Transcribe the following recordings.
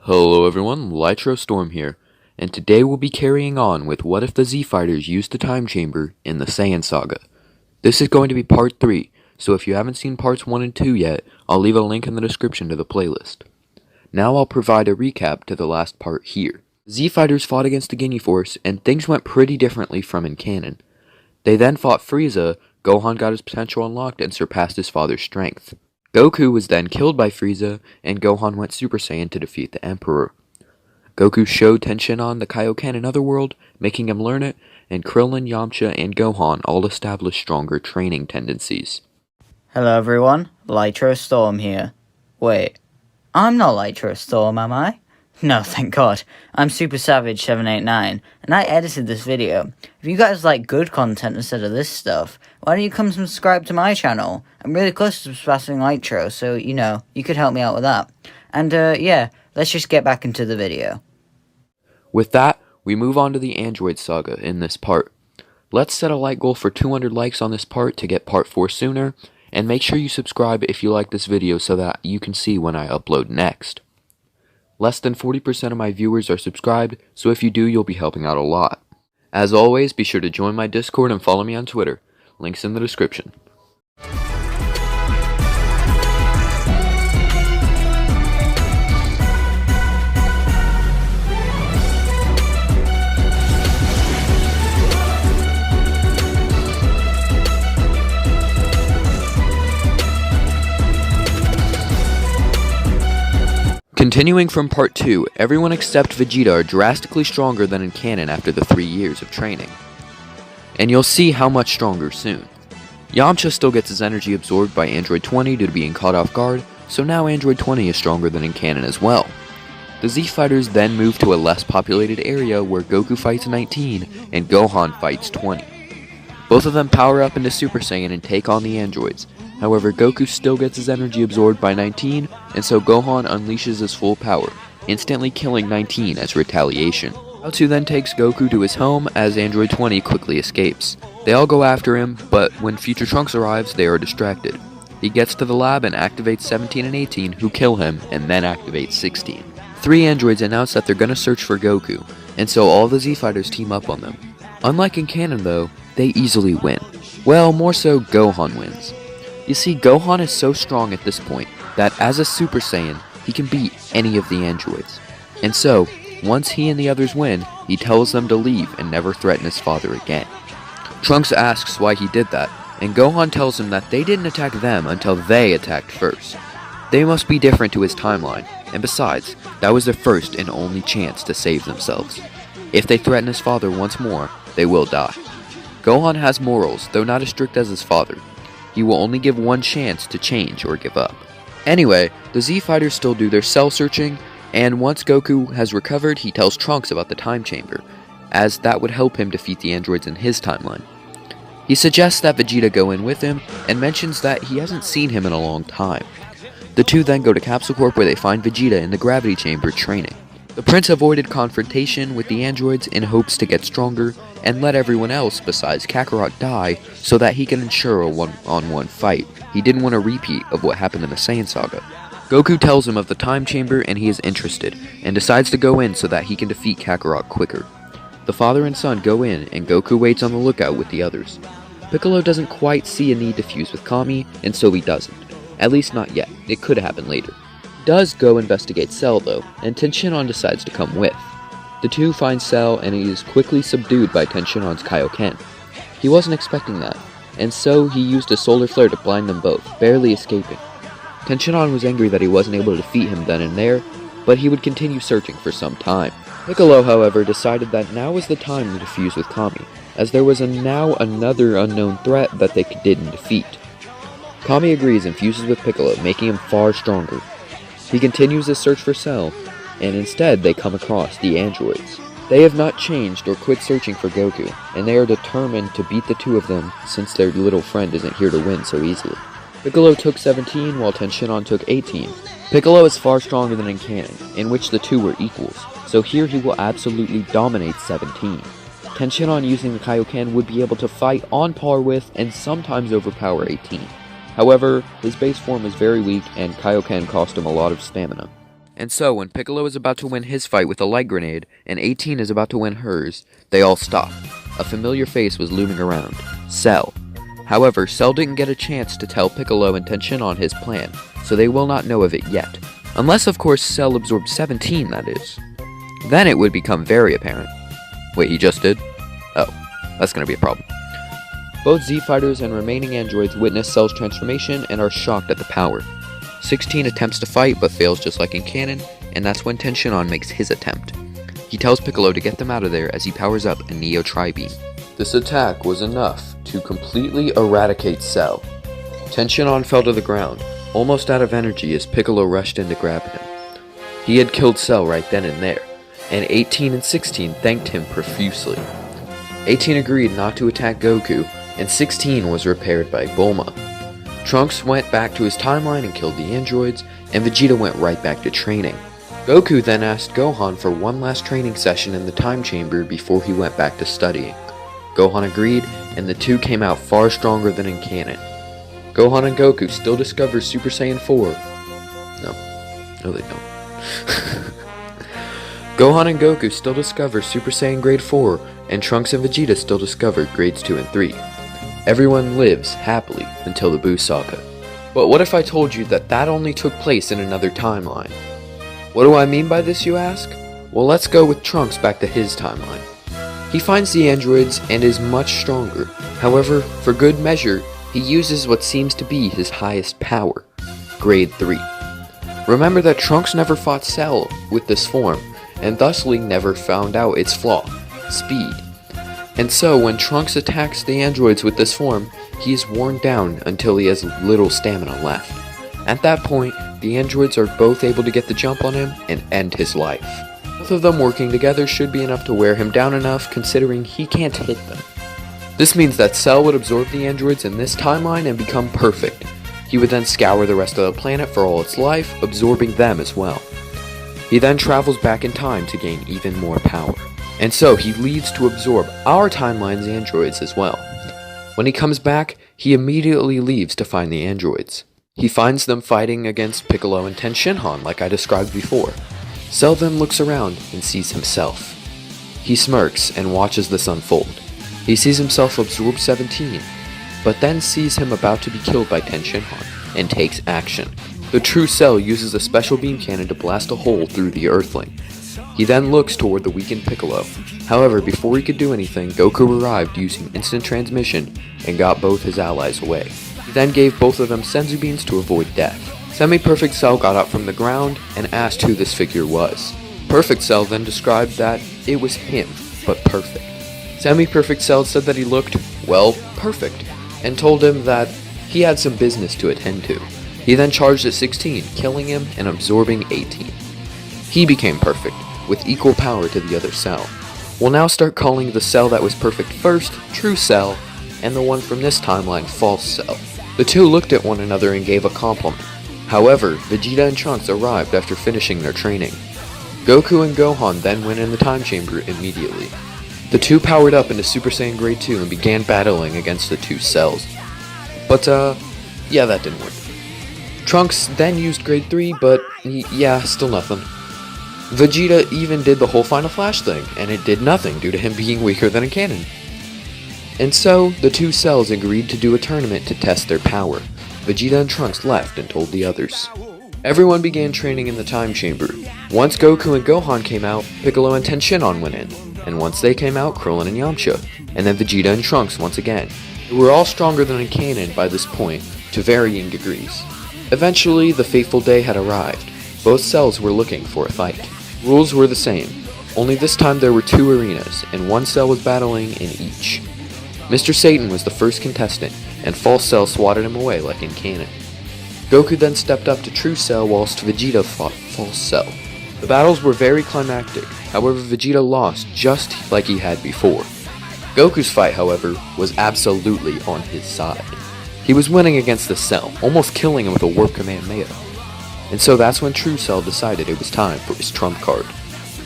Hello everyone, Lytro Storm here, and today we'll be carrying on with what if the Z Fighters used the time chamber in the Saiyan Saga. This is going to be part 3, so if you haven't seen parts 1 and 2 yet, I'll leave a link in the description to the playlist. Now I'll provide a recap to the last part here. Z Fighters fought against the Guinea Force, and things went pretty differently from in canon. They then fought Frieza, Gohan got his potential unlocked and surpassed his father's strength. Goku was then killed by Frieza, and Gohan went Super Saiyan to defeat the Emperor. Goku showed Tenshinhan the Kaioken in Otherworld, making him learn it, and Krillin, Yamcha, and Gohan all established stronger training tendencies. Hello everyone, Lytro Storm here. Wait, I'm not Lytro Storm, am I? No, thank God. I'm supersavage 789, and I edited this video. If you guys like good content instead of this stuff, why don't you come subscribe to my channel? I'm really close to surpassing Lytro, so, you could help me out with that. And, yeah, let's just get back into the video. With that, we move on to the Android Saga in this part. Let's set a like goal for 200 likes on this part to get part 4 sooner, and make sure you subscribe if you like this video so that you can see when I upload next. Less than 40% of my viewers are subscribed, so if you do, you'll be helping out a lot. As always, be sure to join my Discord and follow me on Twitter. Links in the description. Continuing from part 2, everyone except Vegeta are drastically stronger than in canon after the 3 years of training. And you'll see how much stronger soon. Yamcha still gets his energy absorbed by Android 20 due to being caught off guard, so now Android 20 is stronger than in canon as well. The Z Fighters then move to a less populated area where Goku fights 19 and Gohan fights 20. Both of them power up into Super Saiyan and take on the androids. However, Goku still gets his energy absorbed by 19, and so Gohan unleashes his full power, instantly killing 19 as retaliation. Naoto then takes Goku to his home as Android 20 quickly escapes. They all go after him, but when Future Trunks arrives, they are distracted. He gets to the lab and activates 17 and 18, who kill him, and then activates 16. 3 androids announce that they're gonna search for Goku, and so all the Z Fighters team up on them. Unlike in canon though, they easily win. Well, more so Gohan wins. You see, Gohan is so strong at this point that as a Super Saiyan, he can beat any of the androids. And so, once he and the others win, he tells them to leave and never threaten his father again. Trunks asks why he did that, and Gohan tells him that they didn't attack them until they attacked first. They must be different to his timeline, and besides, that was their first and only chance to save themselves. If they threaten his father once more, they will die. Gohan has morals, though not as strict as his father. He will only give one chance to change or give up. Anyway, the Z Fighters still do their cell searching, and once Goku has recovered, he tells Trunks about the time chamber, as that would help him defeat the androids in his timeline. He suggests that Vegeta go in with him, and mentions that he hasn't seen him in a long time. The two then go to Capsule Corp where they find Vegeta in the gravity chamber training. The prince avoided confrontation with the androids in hopes to get stronger, and let everyone else besides Kakarot die so that he can ensure a one-on-one fight. He didn't want a repeat of what happened in the Saiyan Saga. Goku tells him of the time chamber and he is interested, and decides to go in so that he can defeat Kakarot quicker. The father and son go in, and Goku waits on the lookout with the others. Piccolo doesn't quite see a need to fuse with Kami, and so he doesn't. At least not yet, it could happen later. He does go investigate Cell though, and Tenshinhan decides to come with. The two find Cell, and he is quickly subdued by Tenshinhan's Kaioken. He wasn't expecting that, and so he used a solar flare to blind them both, barely escaping. Tenshinhan was angry that he wasn't able to defeat him then and there, but he would continue searching for some time. Piccolo, however, decided that now was the time to fuse with Kami, as there was now another unknown threat that they didn't defeat. Kami agrees and fuses with Piccolo, making him far stronger. He continues his search for Cell, and instead they come across the androids. They have not changed or quit searching for Goku, and they are determined to beat the two of them since their little friend isn't here to win so easily. Piccolo took 17 while Tenshinhan took 18. Piccolo is far stronger than in canon, in which the two were equals, so here he will absolutely dominate 17. Tenshinhan using the Kaioken would be able to fight on par with and sometimes overpower 18. However, his base form is very weak and Kaioken cost him a lot of stamina. And so, when Piccolo is about to win his fight with a light grenade, and 18 is about to win hers, they all stop. A familiar face was looming around. Cell. However, Cell didn't get a chance to tell Piccolo and Tenshinhan his plan, so they will not know of it yet. Unless, of course, Cell absorbed 17, that is. Then it would become very apparent. Wait, he just did? Oh, that's gonna be a problem. Both Z-Fighters and remaining androids witness Cell's transformation and are shocked at the power. 16 attempts to fight, but fails just like in canon, and that's when Tenshinhan makes his attempt. He tells Piccolo to get them out of there as he powers up a Neo Tri-Beam. This attack was enough to completely eradicate Cell. Tenshinhan fell to the ground, almost out of energy as Piccolo rushed in to grab him. He had killed Cell right then and there, and 18 and 16 thanked him profusely. 18 agreed not to attack Goku, and 16 was repaired by Bulma. Trunks went back to his timeline and killed the androids, and Vegeta went right back to training. Goku then asked Gohan for one last training session in the time chamber before he went back to studying. Gohan agreed, and the two came out far stronger than in canon. Gohan and Goku still discover Super Saiyan 4. No they don't. Gohan and Goku still discover Super Saiyan Grade 4, and Trunks and Vegeta still discover Grades 2 and 3. Everyone lives happily until the Buu Saga. But what if I told you that that only took place in another timeline? What do I mean by this, you ask? Well, let's go with Trunks back to his timeline. He finds the androids and is much stronger. However, for good measure, he uses what seems to be his highest power, Grade 3. Remember that Trunks never fought Cell with this form, and thusly never found out its flaw, speed. And so, when Trunks attacks the androids with this form, he is worn down until he has little stamina left. At that point, the androids are both able to get the jump on him and end his life. Both of them working together should be enough to wear him down enough, considering he can't hit them. This means that Cell would absorb the androids in this timeline and become perfect. He would then scour the rest of the planet for all its life, absorbing them as well. He then travels back in time to gain even more power. And so he leaves to absorb our timeline's androids as well. When he comes back, he immediately leaves to find the androids. He finds them fighting against Piccolo and Tenshinhan like I described before. Cell then looks around and sees himself. He smirks and watches this unfold. He sees himself absorb 17, but then sees him about to be killed by Tenshinhan and takes action. The true Cell uses a special beam cannon to blast a hole through the Earthling. He then looks toward the weakened Piccolo. However, before he could do anything, Goku arrived using instant transmission and got both his allies away. He then gave both of them Senzu beans to avoid death. Semi-Perfect Cell got up from the ground and asked who this figure was. Perfect Cell then described that it was him, but perfect. Semi-Perfect Cell said that he looked, well, perfect, and told him that he had some business to attend to. He then charged at 16, killing him and absorbing 18. He became perfect, with equal power to the other Cell. We'll now start calling the Cell that was perfect first, True Cell, and the one from this timeline, False Cell. The two looked at one another and gave a compliment. However, Vegeta and Trunks arrived after finishing their training. Goku and Gohan then went in the time chamber immediately. The two powered up into Super Saiyan Grade 2 and began battling against the two Cells. But, yeah, that didn't work. Trunks then used Grade 3, but, yeah, still nothing. Vegeta even did the whole Final Flash thing, and it did nothing due to him being weaker than in canon. And so, the two Cells agreed to do a tournament to test their power. Vegeta and Trunks left and told the others. Everyone began training in the time chamber. Once Goku and Gohan came out, Piccolo and Tenshinhan went in. And once they came out, Krillin and Yamcha. And then Vegeta and Trunks once again. They were all stronger than in canon by this point, to varying degrees. Eventually, the fateful day had arrived. Both Cells were looking for a fight. Rules were the same, only this time there were two arenas, and one Cell was battling in each. Mr. Satan was the first contestant, and False Cell swatted him away like in canon. Goku then stepped up to True Cell whilst Vegeta fought False Cell. The battles were very climactic, however Vegeta lost just like he had before. Goku's fight, however, was absolutely on his side. He was winning against the Cell, almost killing him with a Warp Kamehameha. And so that's when True Cell decided it was time for his trump card.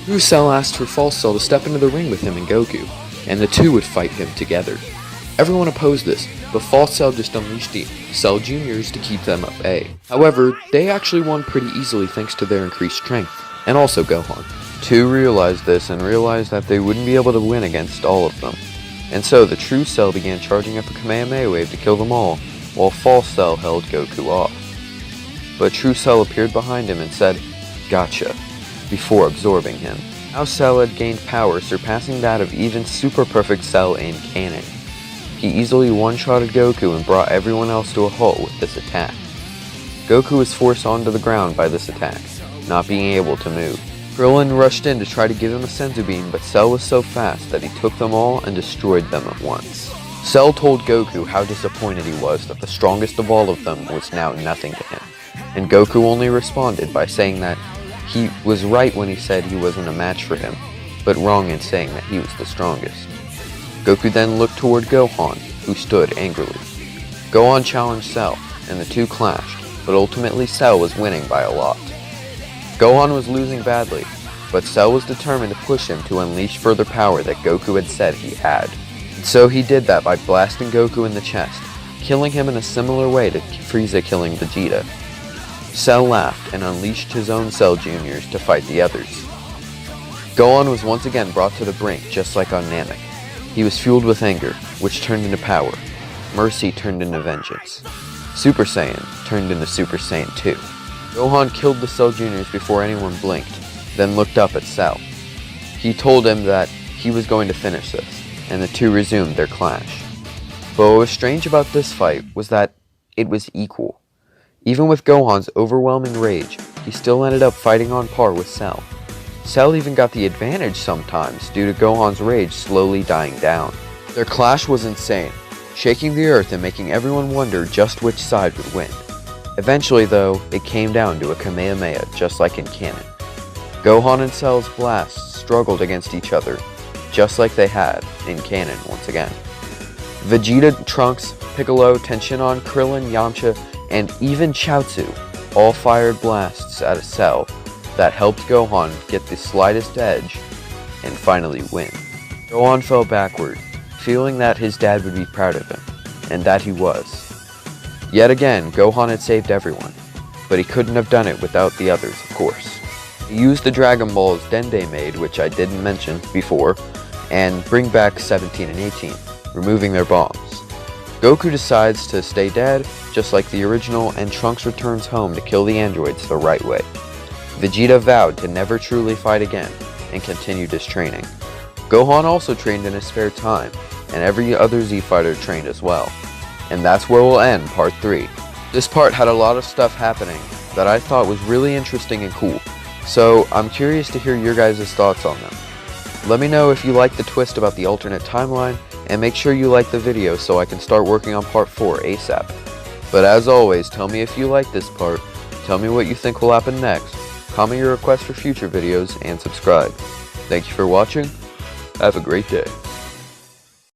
True Cell asked for False Cell to step into the ring with him and Goku, and the two would fight him together. Everyone opposed this, but False Cell just unleashed the Cell Juniors to keep them at bay. However, they actually won pretty easily thanks to their increased strength, and also Gohan. 2 realized this and realized that they wouldn't be able to win against all of them. And so the True Cell began charging up a Kamehameha wave to kill them all, while False Cell held Goku off. But True Cell appeared behind him and said, "Gotcha," before absorbing him. Now Cell had gained power surpassing that of even Super Perfect Cell in canon. He easily one-shotted Goku and brought everyone else to a halt with this attack. Goku was forced onto the ground by this attack, not being able to move. Krillin rushed in to try to give him a Senzu Bean, but Cell was so fast that he took them all and destroyed them at once. Cell told Goku how disappointed he was that the strongest of all of them was now nothing to him, and Goku only responded by saying that he was right when he said he wasn't a match for him, but wrong in saying that he was the strongest. Goku then looked toward Gohan, who stood angrily. Gohan challenged Cell, and the two clashed, but ultimately Cell was winning by a lot. Gohan was losing badly, but Cell was determined to push him to unleash further power that Goku had said he had. And so he did that by blasting Goku in the chest, killing him in a similar way to Frieza killing Vegeta. Cell laughed and unleashed his own Cell Juniors to fight the others. Gohan was once again brought to the brink, just like on Namek. He was fueled with anger, which turned into power. Mercy turned into vengeance. Super Saiyan turned into Super Saiyan 2. Gohan killed the Cell Juniors before anyone blinked, then looked up at Cell. He told him that he was going to finish this, and the two resumed their clash. But what was strange about this fight was that it was equal. Even with Gohan's overwhelming rage, he still ended up fighting on par with Cell. Cell even got the advantage sometimes due to Gohan's rage slowly dying down. Their clash was insane, shaking the earth and making everyone wonder just which side would win. Eventually though, it came down to a Kamehameha just like in canon. Gohan and Cell's blasts struggled against each other, just like they had in canon once again. Vegeta, Trunks, Piccolo, Tenshinhan, Krillin, Yamcha, and even Chaozu all fired blasts at a Cell that helped Gohan get the slightest edge and finally win. Gohan fell backward, feeling that his dad would be proud of him, and that he was. Yet again, Gohan had saved everyone, but he couldn't have done it without the others, of course. He used the Dragon Balls Dende made, which I didn't mention before, and bring back 17 and 18, removing their bombs. Goku decides to stay dead, just like the original, and Trunks returns home to kill the androids the right way. Vegeta vowed to never truly fight again, and continued his training. Gohan also trained in his spare time, and every other Z fighter trained as well. And that's where we'll end part 3. This part had a lot of stuff happening that I thought was really interesting and cool, so I'm curious to hear your guys' thoughts on them. Let me know if you like the twist about the alternate timeline, and make sure you like the video so I can start working on part 4 ASAP. But as always, tell me if you like this part, tell me what you think will happen next, comment your requests for future videos, and subscribe. Thank you for watching. Have a great day.